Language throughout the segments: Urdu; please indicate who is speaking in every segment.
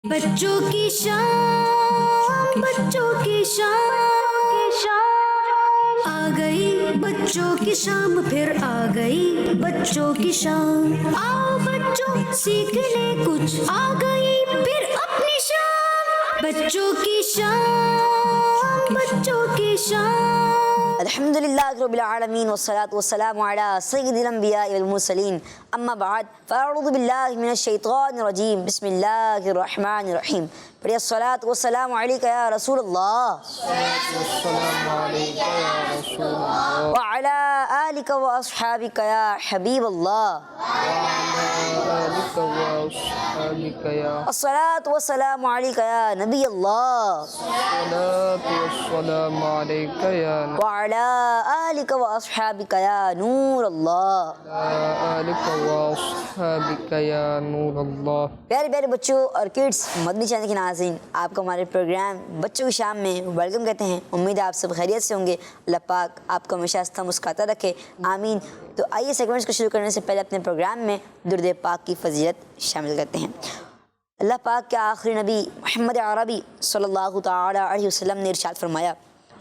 Speaker 1: بچوں کی شام، بچوں کی شام آ گئی، بچوں کی شام پھر آ گئی بچوں کی شام، آؤ بچوں سیکھنے کچھ آ گئی پھر اپنی شام، بچوں کی شام، بچوں کی شام۔
Speaker 2: الحمدللہ رب العالمین والصلاة والسلام علی سید الانبیاء والمرسلین، اما بعد فاعوذ باللہ من الشیطان الرجیم، بسم اللہ الرحمن الرحیم۔ پڑھیے الصلاۃ والسلام علیک یا رسول اللہ وعلی آلک واصحابک یا حبیب اللہ، الصلاۃ والسلام علیک یا نبی اللہ وعلی آلک واصحابک یا نور اللہ۔ پیارے پیارے بچوں اور کڈس، مدنی چینل کے ناظرین، آپ کو ہمارے پروگرام بچوں کی شام میں ویلکم کہتے ہیں۔ امید ہے آپ سب خیریت سے ہوں گے، اللہ پاک آپ کو ہمیشہ ہنستا مسکراتا رکھے، آمین۔ تو آئیے سیگمنٹس کو شروع کرنے سے پہلے اپنے پروگرام میں درود پاک کی فضیلت شامل کرتے ہیں۔ اللہ پاک کے آخری نبی محمد عربی صلی اللہ تعالی علیہ وسلم نے ارشاد فرمایا،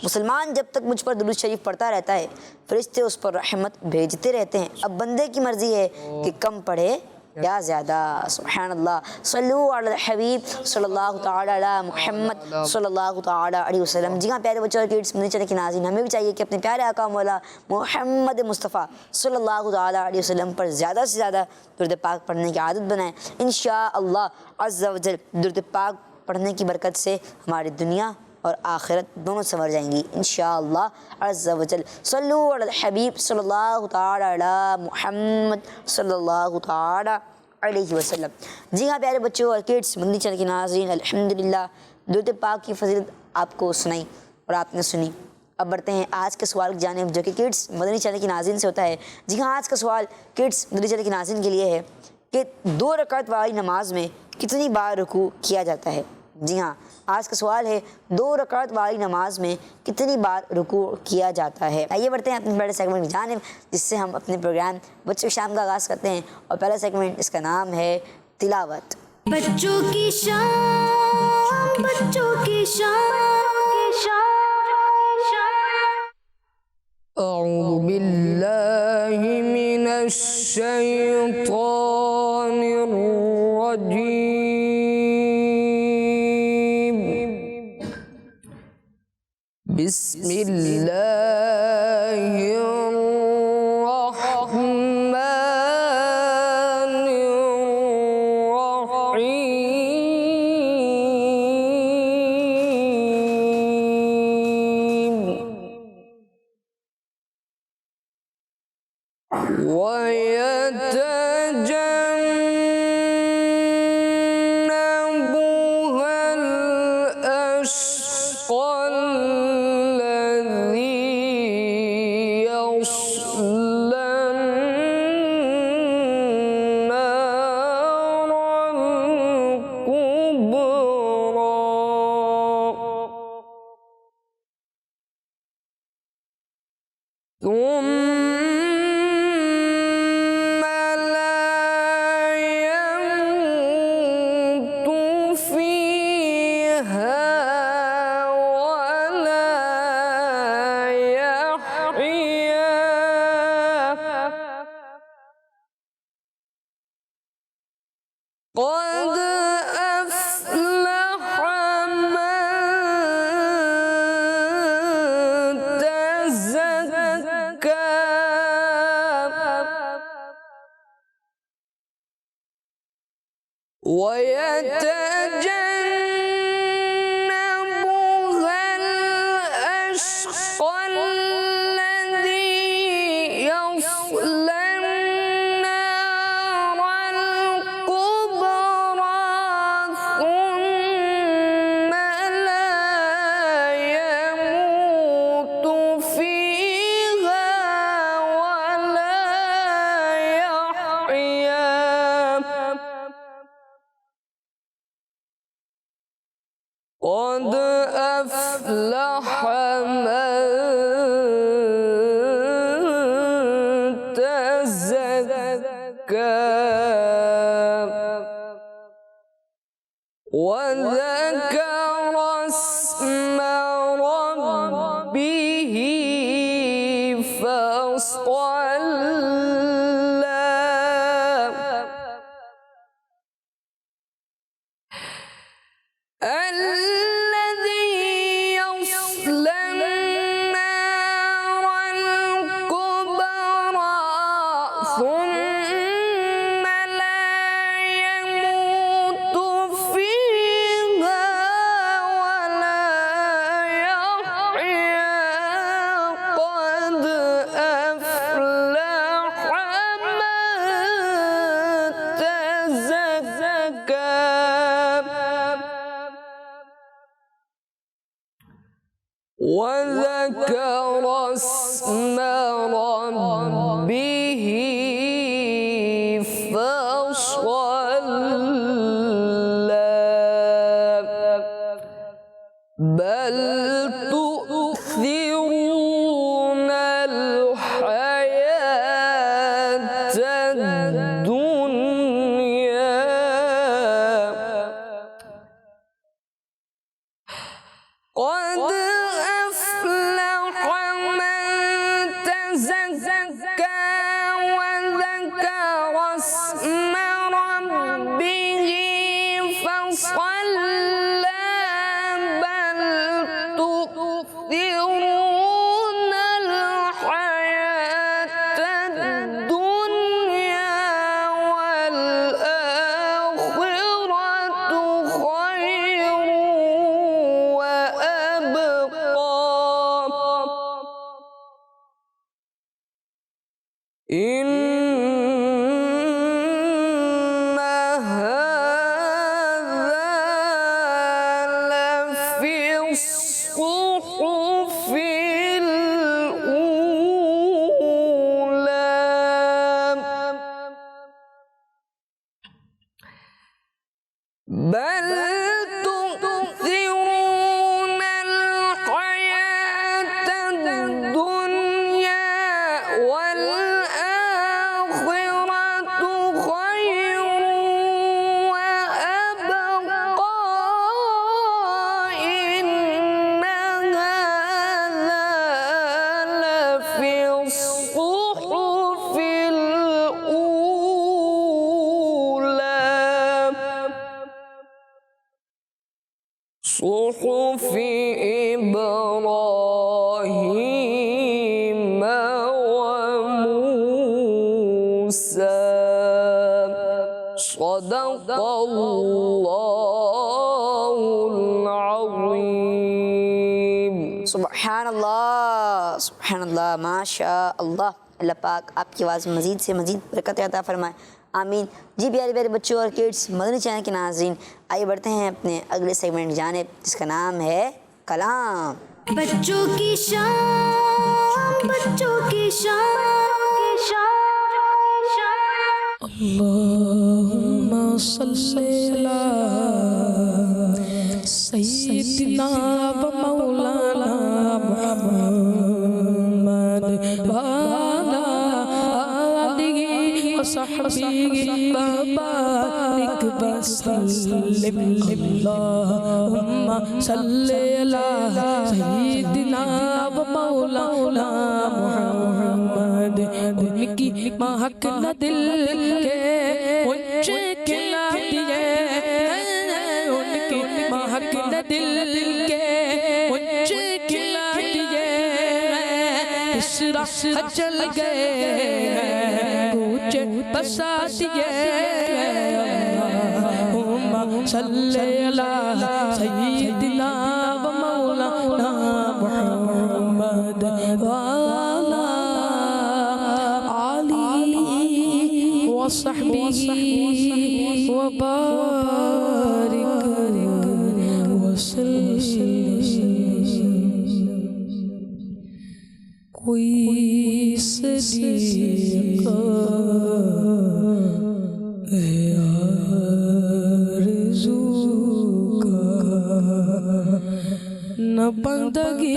Speaker 2: مسلمان جب تک مجھ پر درود شریف پڑھتا رہتا ہے فرشتے اس پر رحمت بھیجتے رہتے ہیں، اب بندے کی مرضی ہے کہ کم پڑھے یا زیادہ۔ سبحان اللہ، صلو علی الحبیب صلی اللہ تعالی علی محمد صلی اللہ تعالی علیہ وسلم۔ جی ہاں پیارے بچوں اور کڈس، مدنی چینل کے ناظرین، ہمیں بھی چاہیے کہ اپنے پیارے آقا مولا محمد مصطفیٰ صلی اللہ تعالی علیہ وسلم پر زیادہ سے زیادہ درود پاک پڑھنے کی عادت بنائیں۔ انشاءاللہ عز و جل درود پاک پڑھنے کی برکت سے ہماری دنیا اور آخرت دونوں سنور جائیں گی انشاءاللہ عز و جل۔ صلو علی الحبیب صلی اللہ تعالی علی محمد صلی اللہ تعالی علیہ وسلم۔ جی ہاں پیارے بچوں اور کڈس، مدنی چینل کے ناظرین، الحمدللہ درود پاک کی فضیلت آپ کو سنائی اور آپ نے سنی۔ اب بڑھتے ہیں آج کے سوال کی جانب، جو کہ کڈس مدنی چینل کے ناظرین سے ہوتا ہے۔ جی ہاں، آج کا سوال کڈس مدنی چینل کے ناظرین کے لیے ہے کہ 2 رکعت والی نماز میں کتنی بار رکوع کیا جاتا ہے؟ جی ہاں، آج کا سوال ہے 2 رکعت والی نماز میں کتنی بار رکوع کیا جاتا ہے؟ آئیے بڑھتے ہیں اپنے بڑے سیگمنٹ کی جانب، جس سے ہم اپنے پروگرام بچوں کی شام کا آغاز کرتے ہیں، اور پہلا سیگمنٹ اس کا نام ہے تلاوت۔
Speaker 1: بچوں کی شام، بچوں کی شام
Speaker 3: أعوذ بالله من الشيطان الرجيم، بسم الله الرحمن الرحيم، ويتجنبها الأشقى الذي يصلى النار الكبرى، ثم لا يموت فيها ولا يحيا، قد أفلح من تزكى، ويتجنبها الأشقى الذي يصلى النار الكبرى، ثم لا يموت فيها ولا يحيا، قد أفلح من تزكى، وذكر اسم ربه فصلى الذي يصلى النار الكبرى ثم لا يموت فيها ولا يحيا قد أفلح من تزكى وذكر اسم ربه فصلى بل تؤثرون الحياة الدنيا قد أفلح من تزكى وذكر اسم ربه فصلى بل تؤثرون الحياة الدنيا والآخرة خير وأبقى إن هذا لفي الصحف الأولى بل تؤثرون الحياة الدنيا والآخرة خير وأبقى إن هذا لفي الصحف الأولى صحف إبراهيم وموسى صدق الله العظيم
Speaker 2: سبحان اللہ ماشاء اللہ. اللہ پاک آپ کی آواز مزید سے مزید برکت عطا فرمائے، آمین. جی پیارے پیارے بچوں اور کڈس، مدنی چینل کے ناظرین، آئیے بڑھتے ہیں اپنے اگلے سیگمنٹ کی جانب جس کا نام ہے کلام.
Speaker 1: بچوں کی شان، بچوں کی شان.
Speaker 4: اللهم صل على سيدنا ومولانا محمد وعلى آله وصحبه وبارك وسلم. اللهم صل على سيدنا ومولانا محمد. ان کی مہک نہ دل کے اونچے کھلا دیے، ان کی مہک نہ دل کے اونچے کھلا دیے. اس راہ چل گئے کوچے بسا دیے. اللہم صلی علی سیدنا و مولانا محمد وعلی وصحبه وبارك وسلم. کوئی صدیق ہے آرزو کا، نہ بندگی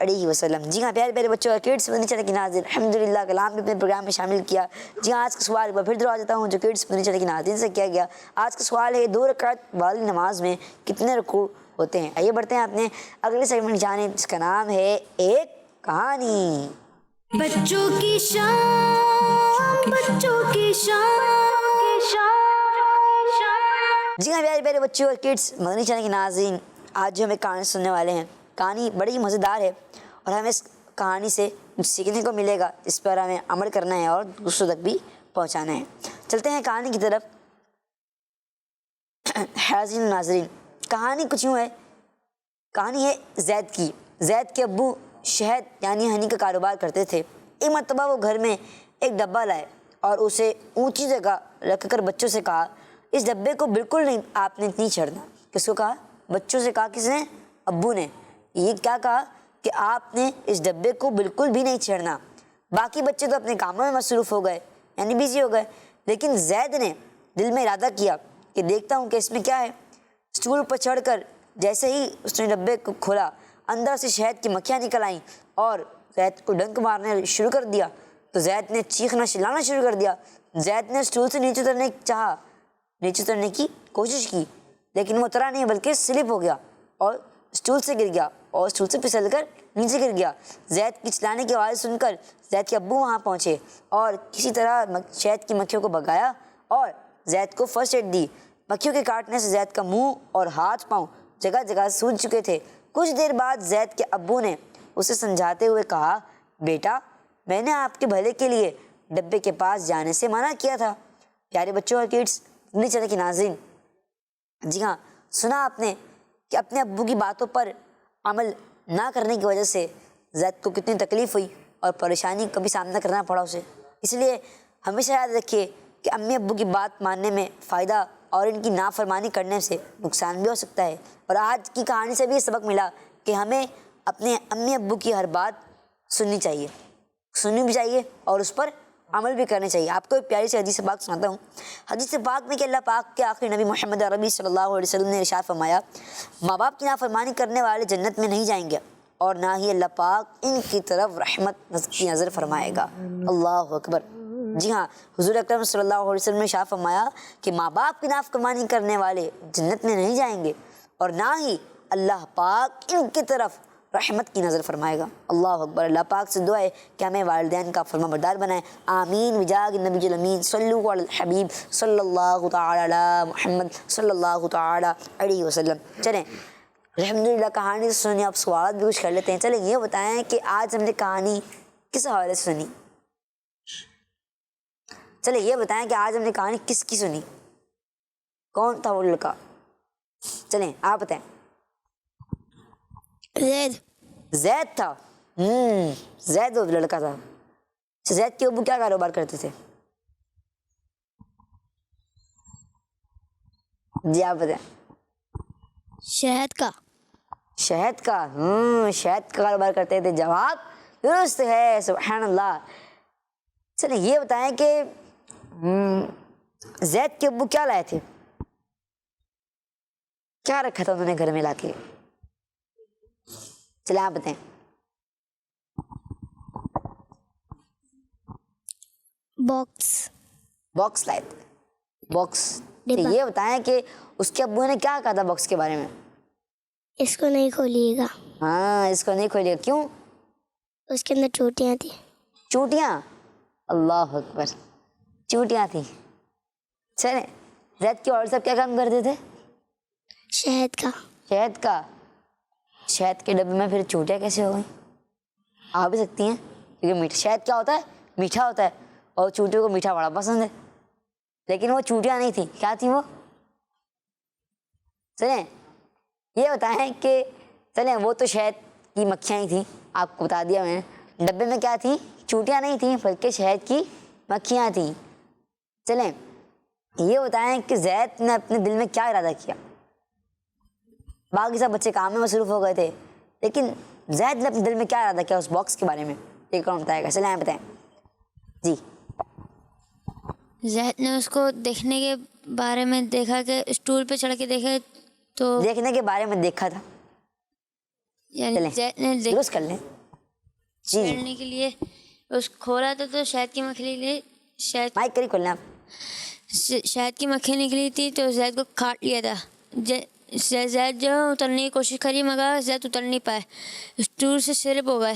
Speaker 2: علیہ وسلم۔ جی ہاں پیارے پیارے بچوں، کڈس مدنی چینل کے ناظرین، الحمدللہ کلام نے اپنے پروگرام میں شامل کیا۔ جی ہاں آج کا سوال میں پھر دہرا دیتا ہوں جو کڈس مدنی چینل کے ناظرین سے کیا گیا۔ آج کا سوال ہے 2 رکعت والی نماز میں کتنے رکوع ہوتے ہیں؟ آئیے بڑھتے ہیں اپنے اگلے سیگمنٹ جانب جس کا نام ہے ایک کہانی۔
Speaker 1: بچوں کی شام، بچوں کی شام۔
Speaker 2: جی ہاں پیارے پیارے بچوں اور کڈس مدنی چینل کے ناظرین، آج جو ہمیں کہانی سننے والے ہیں، کہانی بڑی ہی مزیدار ہے اور ہمیں اس کہانی سے کچھ سیکھنے کو ملے گا، اس پر ہمیں عمل کرنا ہے اور دوسروں تک بھی پہنچانا ہے۔ چلتے ہیں کہانی کی طرف۔ حاضرین ناظرین، کہانی کچھ یوں ہے، کہانی ہے زید کی۔ زید کے ابو شہد یعنی ہنی کا کاروبار کرتے تھے۔ ایک مرتبہ وہ گھر میں ایک ڈبہ لائے اور اسے اونچی جگہ رکھ کر بچوں سے کہا اس ڈبے کو بالکل نہیں آپ نے نہیں چھیڑنا۔ کس کو کہا؟ بچوں سے کہا۔ کس نے؟ ابو نے۔ یہ کیا کہا کہ آپ نے اس ڈبے کو بالکل بھی نہیں چھیڑنا۔ باقی بچے تو اپنے کاموں میں مصروف ہو گئے یعنی بیزی ہو گئے، لیکن زید نے دل میں ارادہ کیا کہ دیکھتا ہوں کہ اس میں کیا ہے۔ اسٹول پر چڑھ کر جیسے ہی اس نے ڈبے کو کھولا، اندر سے شہد کی مکھیاں نکل آئیں اور زید کو ڈنک مارنے شروع کر دیا تو زید نے چیخنا چلانا شروع کر دیا۔ زید نے اسٹول سے نیچے اترنے کی کوشش کی، لیکن وہ اترا نہیں بلکہ سلپ ہو گیا اور اسٹول سے گر گیا اور اسٹول سے پھسل کر نیچے گر گیا۔ زید کی چلانے کی آواز سن کر زید کے ابو وہاں پہنچے اور کسی طرح شہد کی مکھیوں کو بھگایا اور زید کو فرسٹ ایڈ دی۔ مکھیوں کے کاٹنے سے زید کا منہ اور ہاتھ پاؤں جگہ جگہ سوج چکے تھے۔ کچھ دیر بعد زید کے ابو نے اسے سمجھاتے ہوئے کہا بیٹا میں نے آپ کے بھلے کے لیے ڈبے کے پاس جانے سے منع کیا تھا۔ پیارے بچوں اور کڈس مدنی چینل کے ناظرین، جی ہاں سنا آپ نے کہ اپنے ابو کی باتوں پر عمل نہ کرنے کی وجہ سے زید کو کتنی تکلیف ہوئی اور پریشانی کا بھی سامنا کرنا پڑا اسے۔ اس لیے ہمیشہ یاد رکھیے کہ امی ابو کی بات ماننے میں فائدہ اور ان کی نافرمانی کرنے سے نقصان بھی ہو سکتا ہے۔ اور آج کی کہانی سے بھی یہ سبق ملا کہ ہمیں اپنے امی ابو کی ہر بات سننی بھی چاہیے اور اس پر عمل بھی کرنا چاہیے۔ آپ کو ایک پیاری سی حدیث پاک سناتا ہوں۔ حدیث پاک میں کہ اللہ پاک کے آخری نبی محمد عربی صلی اللہ علیہ وسلم نے ارشاد فرمایا ماں باپ کی نافرمانی کرنے والے جنت میں نہیں جائیں گے اور نہ ہی اللہ پاک ان کی طرف رحمت کی نظر فرمائے گا۔ اللہ اکبر۔ جی ہاں حضور اکرم صلی اللہ علیہ وسلم نے ارشاد فرمایا کہ ماں باپ کی نافرمانی کرنے والے جنت میں نہیں جائیں گے اور نہ ہی اللہ پاک ان کی طرف رحمت کی نظر فرمائے گا۔ اللہ اکبر۔ اللہ پاک سے دعا ہے کہ ہمیں والدین کا فرما بردار بنائے۔ آمین بجاہ النبی الامین صلو علی الحبیب صلی اللہ تعالی علی محمد صلی اللہ تعالی علیہ وسلم۔ چلیں الحمدللہ کہانی سے سنی، آپ سوالات بھی کچھ کر لیتے ہیں۔ چلیں یہ بتائیں کہ آج ہم نے کہانی کس حوالے سے سنی؟ چلیں یہ بتائیں کہ آج ہم نے کہانی کس کی سنی؟ کون تھا وہ لڑکا؟ چلیں آپ بتائیں۔ زید تھا۔ زید وہ لڑکا تھا۔ زید کے ابو کیا کاروبار کرتے تھے؟ جی آپ بتائیں۔
Speaker 1: شہد کا
Speaker 2: شہد کا کاروبار کرتے تھے۔ جواب درست ہے، سبحان اللہ۔ چلیں یہ بتائیں کہ زید کے ابو کیا لائے تھے؟ کیا رکھا تھا انہوں نے گھر میں لا کے؟ چلیں آپ بتائیں۔ باکس لائے تھے۔ باکس۔ یہ بتائیں کہ اس کے ابو نے کیا کہا تھا باکس کے بارے میں؟
Speaker 5: اس کو نہیں کھولیے گا۔
Speaker 2: ہاں اس کو نہیں کھولیے گا۔ کیوں؟
Speaker 5: اس کے اندر چوٹیاں تھیں۔
Speaker 2: چوٹیاں؟ اللہ اکبر، چوٹیاں تھیں۔ چلیں زید کے اور سب کیا کام کرتے تھے؟
Speaker 5: شہد کا۔
Speaker 2: شہد کے ڈبے میں پھر چوٹیاں کیسے ہو گئیں؟ آ بھی سکتی ہیں کیونکہ شہد کیا ہوتا ہے؟ میٹھا ہوتا ہے اور چوٹیوں کو میٹھا بڑا پسند ہے، لیکن وہ چوٹیاں نہیں تھیں۔ کیا تھیں وہ؟ چلیں یہ بتائیں کہ وہ تو شہد کی مکھیاں ہی تھیں، آپ کو بتا دیا میں نے۔ ڈبے میں کیا تھیں؟ چوٹیاں نہیں تھیں بلکہ شہد کی مکھیاں تھیں۔ چلیں یہ بتائیں کہ زید نے اپنے دل میں کیا ارادہ کیا؟ باقی سب بچے کام میں مصروف ہو گئے تھے، لیکن زید نے اپنے دل میں کیا ارادہ کیا اس باکس کے بارے میں؟ یہ کون بتائے گا؟ چلیں آپ بتائیں۔ جی
Speaker 6: زید نے اس کو دیکھنے کے بارے میں دیکھا کہ اسٹول پہ چڑھ کے دیکھے تو
Speaker 2: دیکھنے کے بارے میں دیکھا تھا
Speaker 6: یعنی زید نے
Speaker 2: درست کر لیں جی
Speaker 6: کرنے کے لیے اس کھولا تھا تو شہد کی مکھی نکلی، شہد
Speaker 2: مائک قریب کھولنا آپ.
Speaker 6: شہد کی مکھی نکلی تھی تو زید کو کاٹ لیا تھا. زید جو اترنے کی کوشش کری مگر زید اتر نہیں پائے، اسٹول سے سلپ ہو گئے.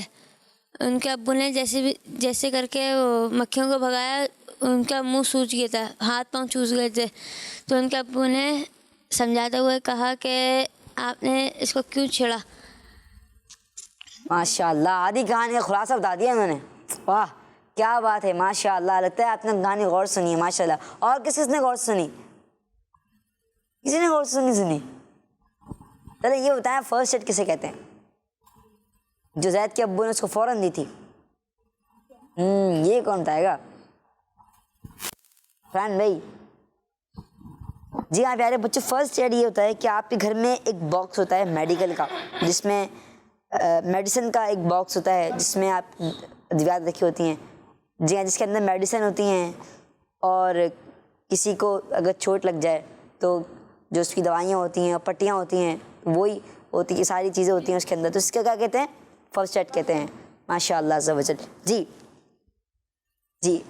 Speaker 6: ان کے ابو نے جیسے کر کے وہ مکھیوں کو بھگایا، ان کا منہ سوج گیا تھا، ہاتھ پاؤں چوس گئے تھے. تو ان کے ابو نے سمجھاتے ہوئے کہا کہ آپ نے اس کو کیوں چھیڑا.
Speaker 2: ماشاء اللہ آدھی کہانی کا خلاصہ بتا دیا انہوں نے. واہ کیا بات ہے ماشاء اللہ. لگتا ہے آپ نے کہانی غور سنی ہے ماشاء اللہ. اور کس نے غور سنی؟ کسی نے غور سنی؟ چلے یہ بتائیں فرسٹ ایڈ کسے کہتے ہیں جو زید کے ابو نے اس کو فوراً دی تھی؟ یہ کون بتائے گا؟ فرحان بھائی. جی ہاں پیارے بچوں، فرسٹ ایڈ یہ ہوتا ہے کہ آپ کے گھر میں ایک باکس ہوتا ہے میڈیکل کا، جس میں میڈیسن کا ایک باکس ہوتا ہے جس میں آپ ادویات رکھی ہوتی ہیں. جی ہاں، جس کے اندر میڈیسن ہوتی ہیں، اور کسی کو اگر چوٹ لگ جائے تو جو اس کی دوائیاں ہوتی ہیں اور پٹیاں ہوتی ہیں وہی ہوتی ہیں، ساری چیزیں ہوتی ہیں اس کے اندر. تو اس کا کیا کہتے ہیں؟ فرسٹ ایڈ کہتے ہیں. ماشاء اللہ عز و جل. جی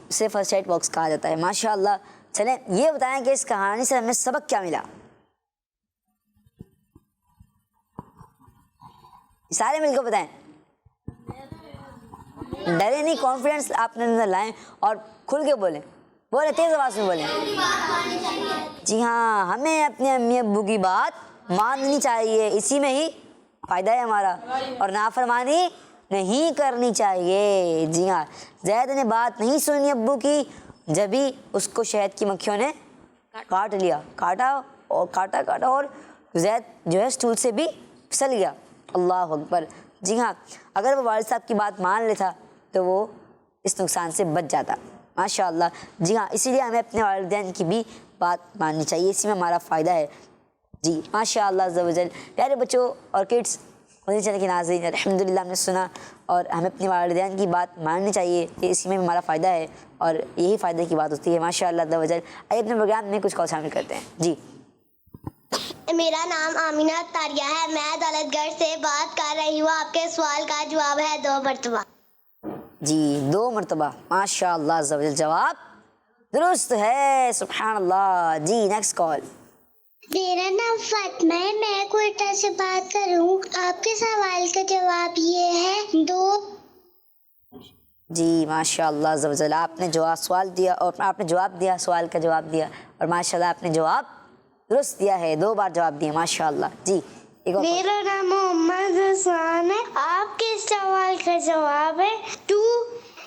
Speaker 2: اسے فرسٹ ایڈ باکس کہا جاتا ہے. ماشاء اللہ. چلیں یہ بتائیں کہ اس کہانی سے ہمیں سبق کیا ملا؟ سارے مل کے بتائیں. ڈرے نہیں، کانفیڈنس آپ نے اندر لائیں اور کھل کے بولیں، تیز آواز میں بولیں. جی ہاں، ہمیں اپنے امی ابو کی بات ماننی چاہیے، اسی میں ہی فائدہ ہے ہمارا، اور نافرمانی نہیں کرنی چاہیے. جی ہاں، زید نے بات نہیں سنی ابو کی، جبھی اس کو شہد کی مکھیوں نے کاٹ لیا، کاٹا اور زید جو ہے اسٹول سے بھی پھسل گیا. اللہ اکبر. جی ہاں، اگر وہ والد صاحب کی بات مان لیتا تو وہ اس نقصان سے بچ جاتا. ماشاء اللہ. جی ہاں، اسی لیے ہمیں اپنے والدین کی بھی بات ماننی چاہیے، اسی میں ہمارا فائدہ ہے. جی ماشاء اللہ عز و جل. پیارے بچوں اور کڈس، مدنی چینل کے ناظرین، الحمدللہ ہم نے سنا اور ہمیں اپنے والدین کی بات ماننی چاہیے، کہ اسی میں ہمارا فائدہ ہے اور یہی فائدے کی بات ہوتی ہے. ماشاء اللہ عز و جل. آئیے اپنے پروگرام میں کچھ کال شامل کرتے ہیں. جی
Speaker 5: میرا نام آمینہ تاریہ ہے، میں دولت گڑھ سے بات کر رہی ہوں. آپ کے سوال کا جواب ہے 2 مرتبہ.
Speaker 2: جی 2 مرتبہ. ماشاء اللہ عز و جل. جواب درست ہے. سبحان اللہ. جی نیکسٹ کال.
Speaker 5: میرا نام فاطمہ ہے، میں کوئٹہ سے بات کر رہی ہوں. آپ کے سوال کا جواب یہ ہے 2.
Speaker 2: جی ماشاء اللہ عز و جل. آپ نے سوال دیا اور آپ نے جواب دیا، سوال کا جواب دیا، اور ماشاء اللہ آپ نے جواب درست دیا ہے. 2 بار جواب دیا. ماشاء اللہ. جی ایک اور.
Speaker 5: میرا نام محمد حسان ہے، آپ کے سوال کا جواب ہے 2.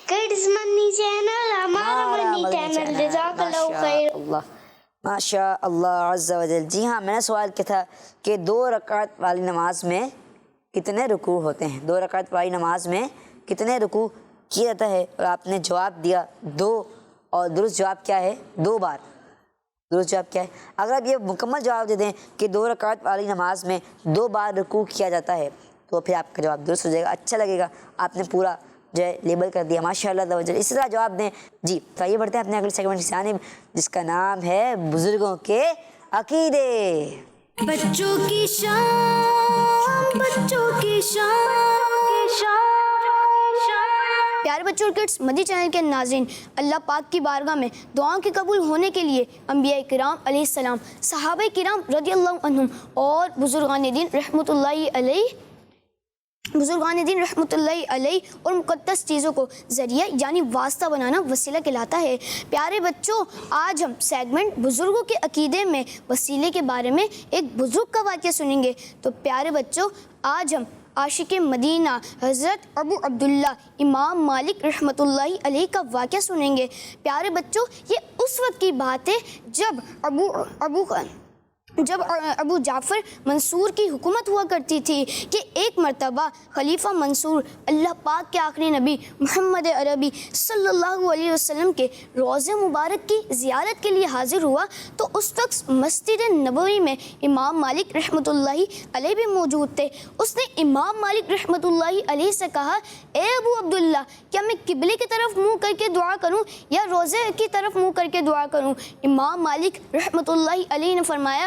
Speaker 5: کڈس منی چینل ہمارا منی چینل. جزاک اللہ خیر.
Speaker 2: ماشاء اللہ عز و جل. جی ہاں، میں نے سوال کیا تھا کہ 2 رکعت والی نماز میں کتنے رکوع ہوتے ہیں؟ 2 رکعت والی نماز میں کتنے رکوع کیا جاتا ہے؟ اور آپ نے جواب دیا 2، اور درست جواب کیا ہے؟ 2 بار. درست جواب کیا ہے؟ اگر آپ یہ مکمل جواب دے دیں کہ 2 رکعت والی نماز میں 2 بار رکوع کیا جاتا ہے تو پھر آپ کا جواب درست ہو جائے گا. اچھا لگے گا، آپ نے پورا جو ہے لیبل کر دیا. ماشاء اللہ. اسی طرح جواب دیں. جی تو آئیے بڑھتے ہیں اپنے اگلے سیگمنٹ کی جانب، جس کا نام ہے بزرگوں کے عقیدے.
Speaker 1: بچوں کی شان، بچوں کی شان.
Speaker 7: پیارے بچوں اور کڈس، مدنی چینل کے ناظرین، اللہ پاک کی بارگاہ میں دعاؤں کے قبول ہونے کے لیے انبیاء کرام علیہ السلام، صحابہ کرام رضی اللہ عنہم اور بزرگان دین رحمۃ اللہ علیہ اور مقدس چیزوں کو ذریعہ یعنی واسطہ بنانا وسیلہ کہلاتا ہے. پیارے بچوں، آج ہم سیگمنٹ بزرگوں کے عقیدے میں وسیلے کے بارے میں ایک بزرگ کا واقعہ سنیں گے. تو پیارے بچوں، آج ہم عاشق مدینہ حضرت ابو عبداللہ امام مالک رحمۃ اللہ علیہ کا واقعہ سنیں گے. پیارے بچوں، یہ اس وقت کی بات ہے جب ابو جعفر منصور کی حکومت ہوا کرتی تھی کہ ایک مرتبہ خلیفہ منصور اللہ پاک کے آخری نبی محمد عربی صلی اللہ علیہ وسلم کے روضہ مبارک کی زیارت کے لیے حاضر ہوا تو اس وقت مسجد نبوی میں امام مالک رحمۃ اللہ علیہ بھی موجود تھے. اس نے امام مالک رحمۃ اللہ علیہ سے کہا، اے ابو عبداللہ، کیا میں قبلے کی طرف منہ کر کے دعا کروں یا روضے کی طرف منہ کر کے دعا کروں؟ امام مالک رحمۃ اللہ علیہ نے فرمایا،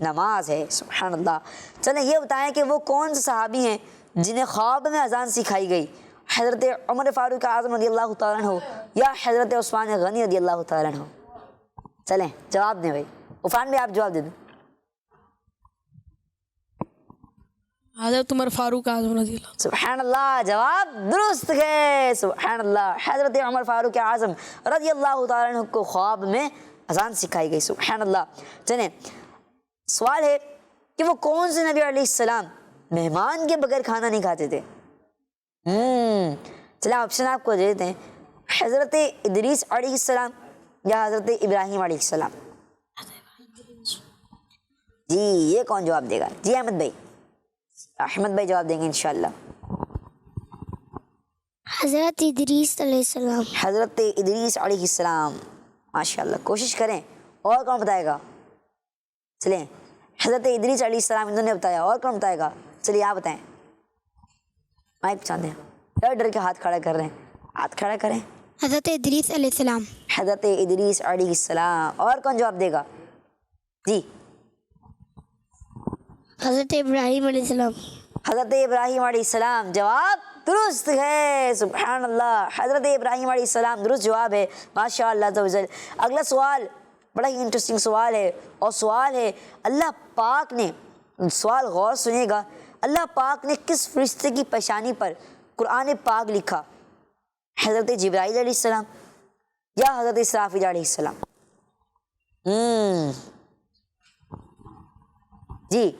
Speaker 2: نماز ہے. سبحان اللہ. چلیں یہ بتائیں کہ وہ کون سے صحابی ہیں جنہیں خواب میں اذان سکھائی گئی؟ حضرت عمر فاروق اعظم رضی اللہ تعالیٰ عنہ یا حضرت عثمان غنی رضی اللہ تعالیٰ عنہ؟ چلیں جواب دیں بھائی. عفان بھی آپ جواب دے دیں.
Speaker 4: حضرت عمر فاروق اعظم رضی اللہ.
Speaker 2: سبحان اللہ, جواب درست ہے. سبحان اللہ, حضرت عمر فاروق اعظم رضی اللہ تعالیٰ عنہ کو خواب میں اذان سکھائی گئی. سبحان اللہ. چلیں سوال ہے کہ وہ کون سے نبی علیہ السلام مہمان کے بغیر کھانا نہیں کھاتے تھے؟ چلیں آپشن آپ کو دے دیتے ہیں. حضرت ادریس علیہ السلام یا حضرت ابراہیم علیہ السلام؟ جی یہ کون جواب دے گا؟ جی احمد بھائی. احمد بھائی جواب دیں گے انشاءاللہ.
Speaker 5: حضرت ادریس علیہ السلام.
Speaker 2: حضرت ادریس علیہ السلام. ماشاءاللہ, کوشش کریں. اور کون بتائے گا؟ چلیں حضرت ادریس علیہ السلام انہوں نے بتایا, اور کون بتائے گا؟ چلیے آپ بتائیں. مائک چاہتے ہیں, ڈر ڈر کے ہاتھ کھڑا کر رہے ہیں, ہاتھ کھڑا کریں.
Speaker 5: حضرت ادریس علیہ السلام.
Speaker 2: حضرت ادریس علیہ السلام. اور کون جواب دے گا؟ جی
Speaker 5: حضرت ابراہیم علیہ السلام.
Speaker 2: حضرت ابراہیم علیہ السلام. جواب درست ہے. سبحان اللہ, حضرت ابراہیم علیہ السلام درست جواب ہے. ماشاء اللہ عز و جل. اگلا سوال بڑا ہی انٹرسٹنگ سوال ہے, اور سوال ہے اللہ پاک نے, سوال غور سنیے گا, اللہ پاک نے کس فرشتے کی پیشانی پر قرآن پاک لکھا؟ حضرت جبرائیل علیہ السلام یا حضرت اسرافیل علیہ السلام؟ جی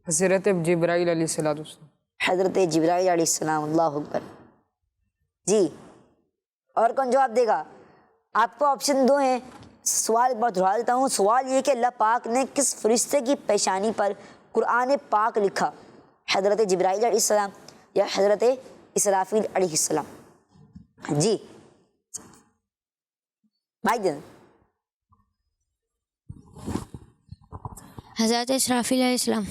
Speaker 3: حضرت جبرائیل علیہ السلام.
Speaker 2: حضرت جبرائیل علیہ السلام. اللہ اکبر. جی اور کون جواب دے گا؟ آپ کو آپشن دو ہیں. سوال بہت دہرا دیتا ہوں. سوال یہ کہ اللہ پاک نے کس فرشتے کی پیشانی پر قرآن پاک لکھا؟ حضرت جبرائیل علیہ السلام یا حضرت اسرافیل علیہ السلام؟ جی مائک دیں.
Speaker 6: حضرت اسرافیل علیہ السلام.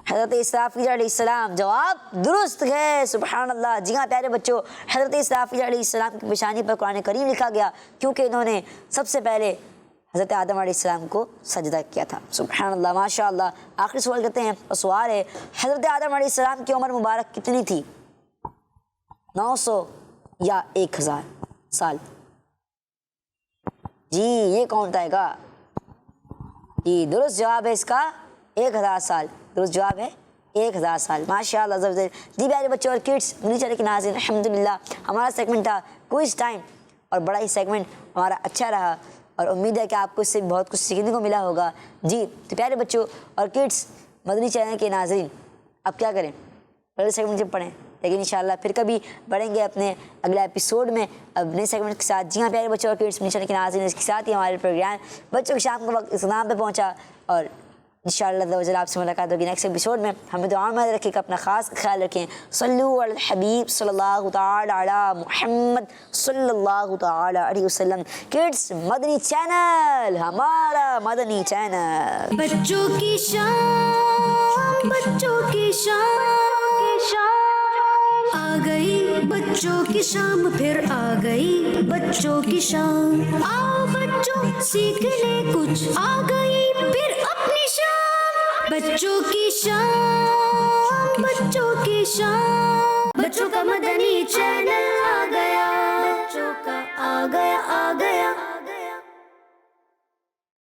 Speaker 2: حضرت اسرافیل علیہ السلام. جواب درست ہے. سبحان اللہ. جی ہاں پیارے بچوں, حضرت اسرافیل علیہ السلام کی پیشانی پر قرآن کریم لکھا گیا کیونکہ انہوں نے سب سے پہلے حضرت آدم علیہ السلام کو سجدہ کیا تھا. سبحان اللہ, ماشاء اللہ. آخری سوال کرتے ہیں, اور سوال ہے حضرت آدم علیہ السلام کی عمر مبارک کتنی تھی؟ 900 یا 1000 سال؟ جی یہ کون بتائے گا؟ جی درست جواب ہے اس کا 1000 سال. درست جواب ہے 1000 سال. ماشاء اللہ. جی پیارے بچوں اور کڈس منی چینل کے ناظرین, الحمدللہ ہمارا سیگمنٹ تھا کوئز ٹائم, اور بڑا ہی سیگمنٹ ہمارا اچھا رہا, اور امید ہے کہ آپ کو اس سے بہت کچھ سیکھنے کو ملا ہوگا. جی تو پیارے بچوں اور کڈس مدنی چینل کے ناظرین, اب کیا کریں, پہلے سیگمنٹ جب پڑھیں, لیکن انشاءاللہ پھر کبھی بڑھیں گے اپنے اگلا ایپیسوڈ میں اب نئے سیگمنٹ کے ساتھ. جی ہاں پیارے بچوں اور کڈس منی چینل کے ناظرین, اس کے ساتھ ہی ہمارے پروگرام بچوں کے شام کا وقت اختتام پہ پہنچا, اور انشاءاللہ آپ سے ملاقات ہوگی نیکسٹ ایپیسوڈ میں. ہمیں دعا میں رکھیں کہ اپنا خاص خیال رکھیں. صلو علی الحبیب صلی اللہ تعالی علی محمد صلی اللہ تعالی علیہ وسلم. کڈس مدنی چینل, ہمارا مدنی چینل.
Speaker 1: بچوں کی شام, بچوں کی شام, آ گئی بچوں کی شام, پھر آ گئی بچوں کی شام. آؤ بچوں سیکھ لے کچھ, آ گئی پھر اپنی شام. بچوں کی شام, بچوں کی شام, بچوں کا مدنی چینل آ گیا, بچوں کا آ گیا, آ گیا.